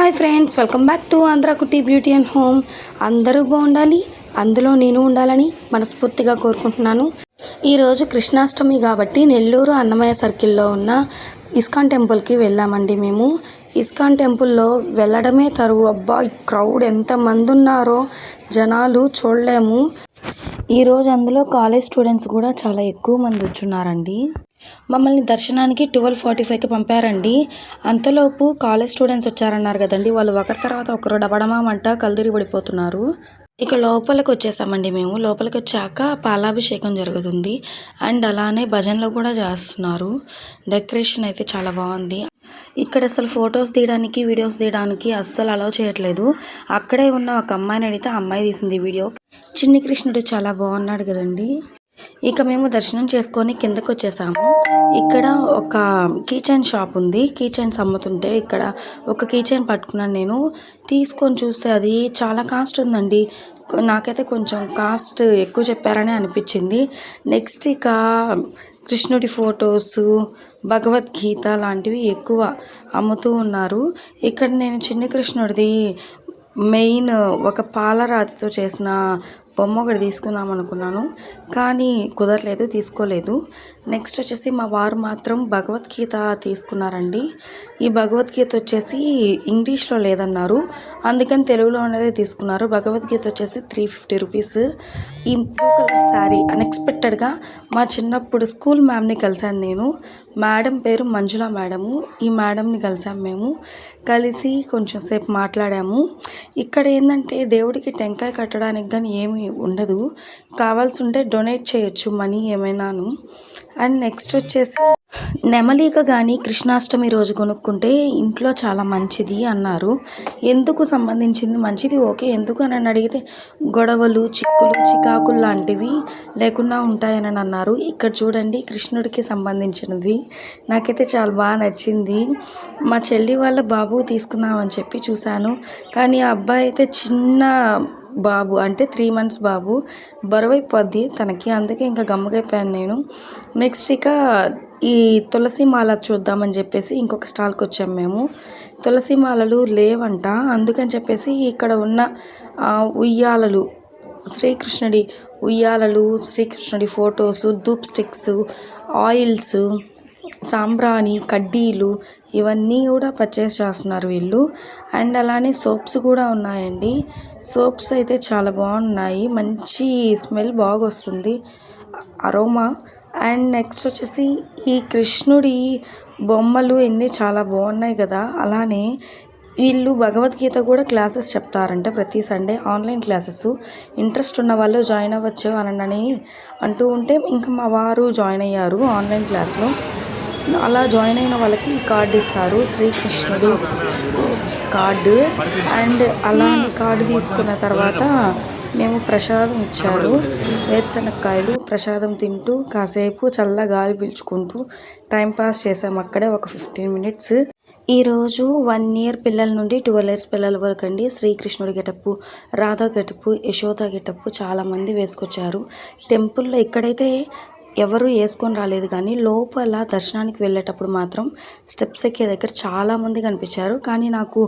Hi friends, welcome back to Andhra కుట్టి beauty and home. అందరూ బాగుండాలి, అందులో నేను ఉండాలని మనస్ఫూర్తిగా కోరుకుంటున్నాను. ఈరోజు కృష్ణాష్టమి కాబట్టి నెల్లూరు అన్నమయ్య సర్కిల్లో ఉన్న ఇస్కాన్ టెంపుల్కి వెళ్ళామండి. మేము ఇస్కాన్ టెంపుల్లో వెళ్ళడమే తరువు. అబ్బా, ఈ క్రౌడ్ ఎంతమంది ఉన్నారో జనాలు చూడలేము. ఈరోజు అందులో కాలేజ్ స్టూడెంట్స్ కూడా చాలా ఎక్కువ మంది వచ్చున్నారండి. మమ్మల్ని దర్శనానికి 12:45కి పంపారండి. అంతలోపు కాలేజ్ స్టూడెంట్స్ వచ్చారన్నారు కదండి, వాళ్ళు ఒకరి తర్వాత ఒకరు డబడమామంట కలదిరి పడిపోతున్నారు. ఇక లోపలికి వచ్చేసామండి. మేము లోపలికి వచ్చాక పాలాభిషేకం జరుగుతుంది అండ్ అలానే భజనలు కూడా చేస్తున్నారు. డెకరేషన్ అయితే చాలా బాగుంది. ఇక్కడ అసలు ఫొటోస్ తీయడానికి, వీడియోస్ తీయడానికి అస్సలు అలౌ చేయట్లేదు. అక్కడే ఉన్న ఒక అమ్మాయిని అడిగితే ఆ అమ్మాయి తీసింది వీడియో. చిన్ని కృష్ణుడు చాలా బాగున్నాడు కదండి. ఇక మేము దర్శనం చేసుకొని కిందకు వచ్చేసాము. ఇక్కడ ఒక కీచైన్ షాప్ ఉంది. కీచైన్స్ అమ్ముతుంటే ఇక్కడ ఒక కీచైన్ పట్టుకున్నాను. నేను తీసుకొని చూస్తే అది చాలా కాస్ట్ ఉందండి. నాకైతే కొంచెం కాస్ట్ ఎక్కువ చెప్పారని అనిపించింది. నెక్స్ట్ ఇక కృష్ణుడి ఫొటోస్, భగవద్గీత లాంటివి ఎక్కువ అమ్ముతూ ఉన్నారు. ఇక్కడ నేను చిన్ని కృష్ణుడిది మెయిన్ ఒక పాలరాతితో చేసిన బొమ్మ ఒకటి తీసుకుందాం అనుకున్నాను, కానీ కుదరలేదు, తీసుకోలేదు. నెక్స్ట్ వచ్చేసి మా వారు మాత్రం భగవద్గీత తీసుకున్నారండి. ఈ భగవద్గీత వచ్చేసి ఇంగ్లీష్లో లేదన్నారు, అందుకని తెలుగులో అనేది తీసుకున్నారు. భగవద్గీత వచ్చేసి 350 రూపీస్. ఈ బ్లూ కలర్ శారీ అన్ఎక్స్పెక్టెడ్గా మా చిన్నప్పుడు స్కూల్ మ్యామ్ని కలిశాను నేను. మేడం పేరు మంజుల మేడము. ఈ మేడంని కలిసాము. మేము కలిసి కొంచెం సేపు మాట్లాడాము. ఇక్కడ ఏంటంటే దేవుడికి టెంకాయ కట్టడానికి కానీ ఏమి ఉండదు, కావాల్సి ఉంటే డొనేట్ చేయొచ్చు మనీ ఏమైనాను. అండ్ నెక్స్ట్ వచ్చేసి నెమలిక కానీ కృష్ణాష్టమి రోజు కొనుక్కుంటే ఇంట్లో చాలా మంచిది అన్నారు. ఎందుకు సంబంధించింది మంచిది ఓకే, ఎందుకు అని అడిగితే గొడవలు, చిక్కులు, చికాకులు లాంటివి లేకుండా ఉంటాయని అన్నారు. ఇక్కడ చూడండి, కృష్ణుడికి సంబంధించినది నాకైతే చాలా బాగా నచ్చింది. మా చెల్లి వాళ్ళ బాబు తీసుకుందామని చెప్పి చూశాను, కానీ ఆ అబ్బాయి అయితే చిన్న బాబు, అంటే 3 months బాబు, బరువైపోద్ది తనకి, అందుకే ఇంకా గమ్మగైపోయాను నేను. నెక్స్ట్ ఇక ఈ తులసి మాల చూద్దామని చెప్పేసి ఇంకొక స్టాల్కి వచ్చాము మేము. తులసి మాలలు లేవంట, అందుకని చెప్పేసి ఇక్కడ ఉన్న ఉయ్యాలలు, శ్రీకృష్ణుడి ఉయ్యాలలు, శ్రీకృష్ణుడి ఫొటోస్, ధూప్ స్టిక్స్, ఆయిల్స్, సాంబ్రాణి, కడ్డీలు ఇవన్నీ కూడా పర్చేస్ చేస్తున్నారు వీళ్ళు. అండ్ అలానే సోప్స్ కూడా ఉన్నాయండి. సోప్స్ అయితే చాలా బాగున్నాయి, మంచి స్మెల్ బాగా వస్తుంది, అరోమా. అండ్ నెక్స్ట్ వచ్చేసి ఈ కృష్ణుడి బొమ్మలు ఎన్ని చాలా బాగున్నాయి కదా. అలానే వీళ్ళు భగవద్గీత కూడా క్లాసెస్ చెప్తారంటే ప్రతి సండే, ఆన్లైన్ క్లాసెస్. ఇంట్రెస్ట్ ఉన్న వాళ్ళు జాయిన్ అవ్వచ్చు అని అంటూ ఉంటే ఇంకా మా వారు జాయిన్ అయ్యారు ఆన్లైన్ క్లాస్లో. అలా జాయిన్ అయిన వాళ్ళకి ఈ కార్డు ఇస్తారు, శ్రీకృష్ణుడు కార్డు. అండ్ అలాంటి కార్డు తీసుకున్న తర్వాత మేము ప్రసాదం ఇచ్చారు, వేరుశనక్కాయలు. ప్రసాదం తింటూ కాసేపు చల్ల గాలి పీల్చుకుంటూ టైంపాస్ చేసాము అక్కడే ఒక 15 minutes. ఈరోజు 1 year పిల్లల నుండి 12 years పిల్లల వరకు అండి శ్రీకృష్ణుడి getup, Radha getup, Yashoda getup చాలామంది వేసుకొచ్చారు. టెంపుల్లో ఇక్కడైతే ఎవరు వేసుకొని రాలేదు, కానీ లోపల దర్శనానికి వెళ్ళేటప్పుడు మాత్రం స్టెప్స్ ఎక్కే దగ్గర చాలామంది కనిపించారు. కానీ నాకు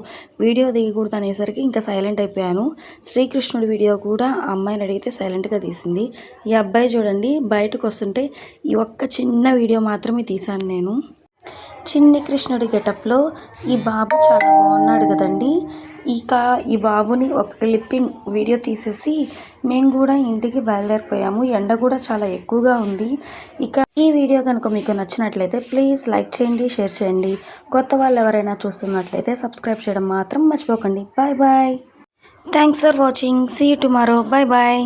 వీడియో దిగకూడదు అనేసరికి ఇంకా సైలెంట్ అయిపోయాను. శ్రీకృష్ణుడి వీడియో కూడా ఆ అమ్మాయిని అడిగితే సైలెంట్గా తీసింది. ఈ అబ్బాయి చూడండి బయటకు వస్తుంటే ఈ ఒక్క చిన్న వీడియో మాత్రమే తీశాను నేను. చిన్ని కృష్ణుడి గెటప్లో ఈ బాబు చాలా బాగున్నాడు కదండి. ఇక ఈ బాబుని ఒక క్లిప్పింగ్ వీడియో తీసేసి మేము కూడా ఇంటికి బయలుదేరిపోయాము. ఎండ కూడా చాలా ఎక్కువగా ఉంది. ఇక ఈ వీడియో కనుక మీకు నచ్చినట్లయితే ప్లీజ్ లైక్ చేయండి, షేర్ చేయండి. కొత్త వాళ్ళు ఎవరైనా చూస్తున్నట్లయితే సబ్స్క్రైబ్ చేయడం మాత్రం మర్చిపోకండి. Bye bye. Thanks for watching. See you tomorrow. Bye bye.